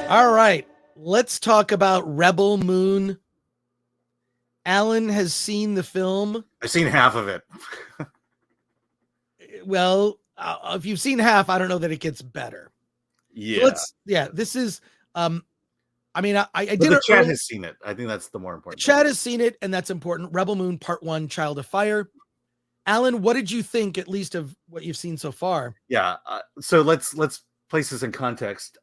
All right, let's talk about Rebel Moon. Alan has seen the film. I've seen half of it. Well, if you've seen half, I don't know that it gets better. Yeah. So this is, I mean, I did the chat has seen it. I think that's the more important. The chat has seen it, and that's important. Rebel Moon Part 1, Child of Fire. Alan, what did you think, at least, of what you've seen so far? Yeah. So let's place this in context.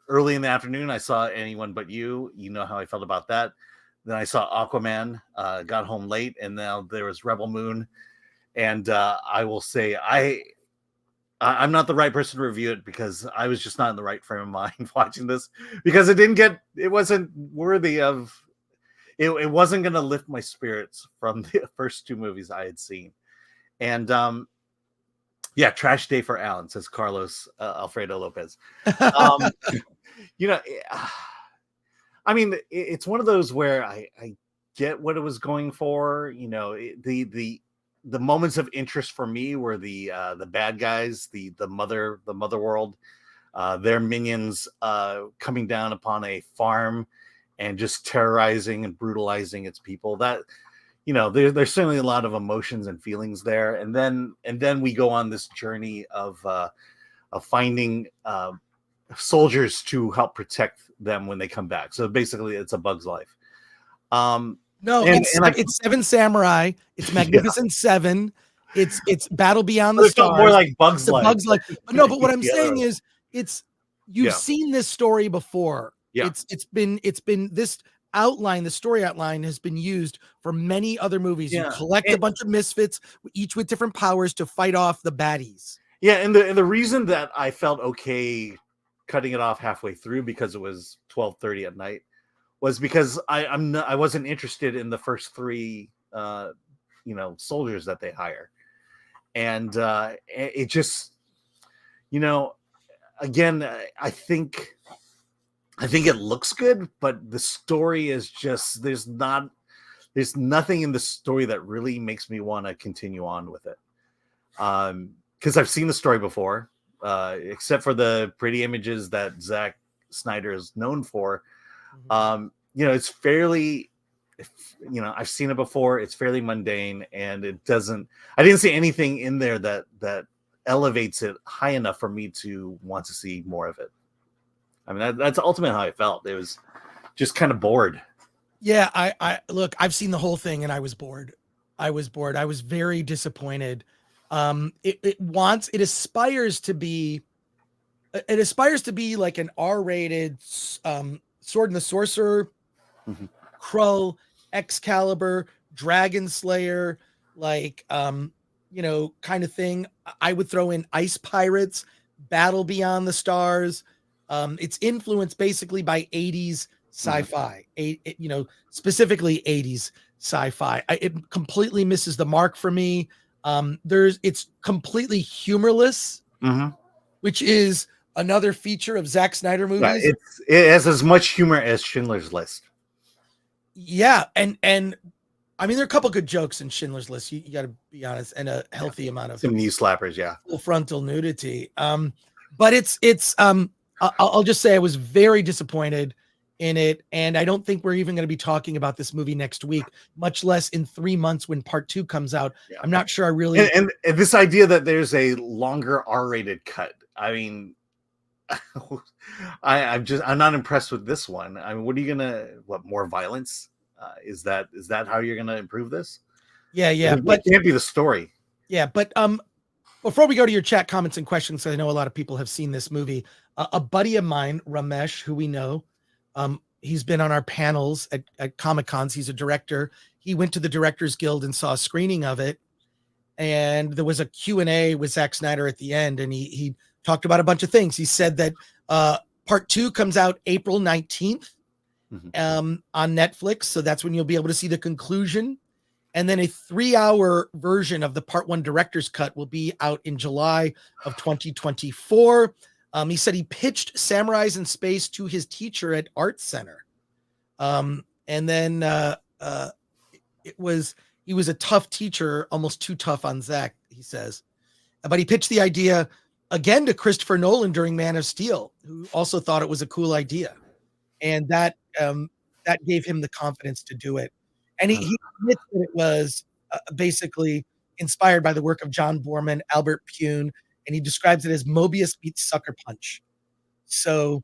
Early in the afternoon, I saw Anyone But You. You know how I felt about that. Then I saw Aquaman, got home late, and now there was Rebel Moon. And I will say I'm not the right person to review it because I was just not in the right frame of mind watching this, because it wasn't worthy of, it wasn't going to lift my spirits from the first two movies I had seen. And yeah, trash day for Alan, says Carlos Alfredo Lopez. You know, I mean, it's one of those where I get what it was going for. You know, the moments of interest for me were the bad guys, the mother world, their minions coming down upon a farm and just terrorizing and brutalizing its people. That, you know, there's certainly a lot of emotions and feelings there. And then we go on this journey of finding soldiers to help protect them when they come back. So basically, it's A Bug's Life. It's Seven Samurai. It's Magnificent Seven. It's Battle Beyond the Stars. More like Bug's Life. Bug's Life. No, but what I'm saying is, you've seen this story before. Yeah. It's been this outline. The story outline has been used for many other movies. You collect a bunch of misfits, each with different powers, to fight off the baddies. Yeah, and the reason that I felt okay cutting it off halfway through, because it was 12:30 at night, was because I wasn't interested in the first three soldiers that they hire. And it just, you know, again, I think it looks good, but the story is just, there's nothing in the story that really makes me want to continue on with it. Because I've seen the story before, except for the pretty images that Zack Snyder is known for. You know, it's fairly, I've seen it before. It's fairly mundane, and I didn't see anything in there that elevates it high enough for me to want to see more of it. I mean, that's ultimately how I felt. It was just kind of bored. Yeah, look, I've seen the whole thing, and I was bored. I was very disappointed. It aspires to be like an R-rated Sword and the Sorcerer, Krull, Excalibur, Dragon Slayer, like kind of thing. I would throw in Ice Pirates, Battle Beyond the Stars. It's influenced basically by 80s sci-fi, specifically 80s sci-fi. It completely misses the mark for me. It's completely humorless, which is another feature of Zack Snyder movies. Yeah, it has as much humor as Schindler's List. Yeah, and I mean, there are a couple good jokes in Schindler's List. You got to be honest, and a healthy amount of some knee slappers, full frontal nudity. But it's I'll just say I was very disappointed in it, and I don't think we're even going to be talking about this movie next week, much less in 3 months when Part 2 comes out. Yeah. I'm not sure I really. And this idea that there's a longer R-rated cut. I mean, I'm not impressed with this one. I mean, what more violence? Is that how you're gonna improve this? Yeah. But it can't be the story. Yeah, but before we go to your chat comments and questions, I know a lot of people have seen this movie. A buddy of mine, Ramesh, who we know, he's been on our panels at Comic-Cons. He's a director. He went to the Directors Guild and saw a screening of it. And there was a Q&A with Zack Snyder at the end, and he talked about a bunch of things. He said that Part 2 comes out April 19th on Netflix. So that's when you'll be able to see the conclusion. And then a 3-hour version of the Part 1 director's cut will be out in July of 2024. He said he pitched Samurais in Space to his teacher at Art Center. And then he was a tough teacher, almost too tough on Zach, he says. But he pitched the idea again to Christopher Nolan during Man of Steel, who also thought it was a cool idea, and that gave him the confidence to do it. And he admits that it was basically inspired by the work of John Borman, Albert Pune, and he describes it as Mobius meets Sucker Punch. So,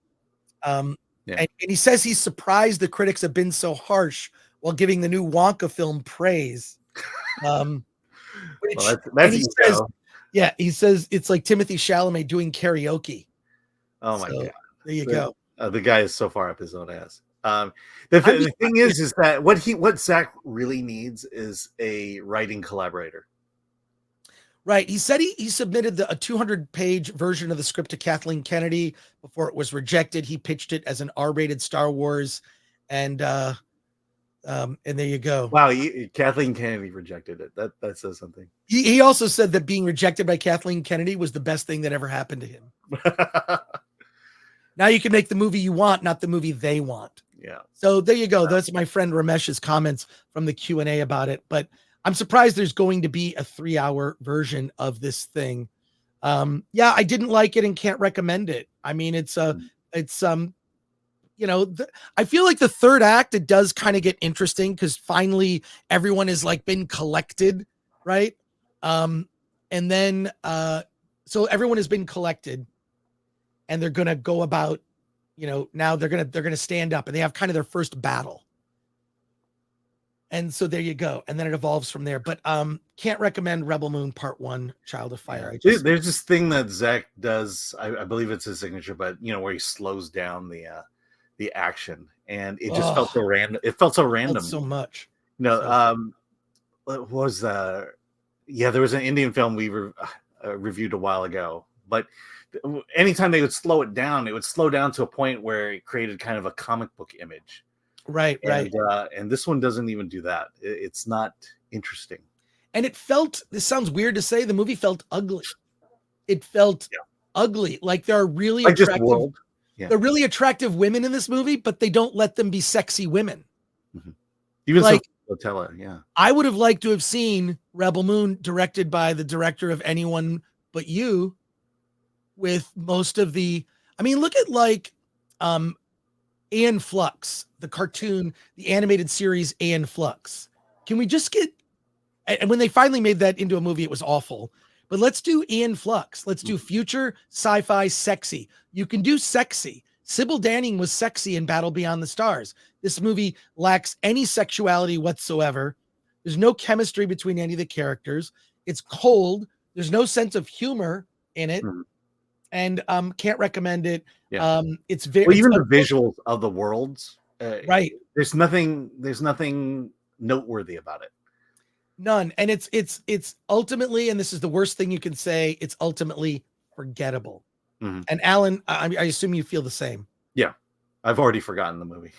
and he says he's surprised the critics have been so harsh while giving the new Wonka film praise. Well, that's he says, yeah, he says it's like Timothy Chalamet doing karaoke. Oh my God! There you go. The guy is so far up his own ass. The thing is that what Zach really needs is a writing collaborator. Right. He said he submitted a 200-page version of the script to Kathleen Kennedy before it was rejected. He pitched it as an R-rated Star Wars, and there you go. Wow, Kathleen Kennedy rejected it. That says something. He also said that being rejected by Kathleen Kennedy was the best thing that ever happened to him. Now you can make the movie you want, not the movie they want. Yeah. So there you go. That's my friend Ramesh's comments from the Q&A about it. But I'm surprised there's going to be a 3-hour version of this thing. Yeah, I didn't like it and can't recommend it. I mean, I feel like the third act, it does kind of get interesting because finally everyone has like been collected, right? And then so everyone has been collected and they're gonna go about, now they're gonna stand up and they have kind of their first battle. And so there you go. And then it evolves from there. But can't recommend Rebel Moon Part 1, Child of Fire. There's this thing that Zach does, I believe it's his signature, but where he slows down the action, and it just felt so random. It felt so random. So much. What was there was an Indian film we reviewed a while ago, but anytime they would slow it down, it would slow down to a point where it created kind of a comic book image. Right. And this one doesn't even do that. It's not interesting. And this sounds weird to say, the movie felt ugly. It felt ugly. Like there are really attractive, they're really attractive women in this movie, but they don't let them be sexy women. Mm-hmm. Even like Rotella, I would have liked to have seen Rebel Moon directed by the director of Anyone But You, with most of look at like Aeon Flux, the cartoon, the animated series Aeon Flux. Can we just get, and when they finally made that into a movie, it was awful, but let's do Aeon Flux. Let's do future sci-fi sexy. You can do sexy. Sybil Danning was sexy in Battle Beyond the Stars. This movie lacks any sexuality whatsoever. There's no chemistry between any of the characters. It's cold. There's no sense of humor in it. And can't recommend it. It's very even the visuals of the worlds, right? There's nothing noteworthy about it. None. And it's ultimately, and this is the worst thing you can say, it's ultimately forgettable. And Alan, I assume you feel the same. Yeah, I've already forgotten the movie.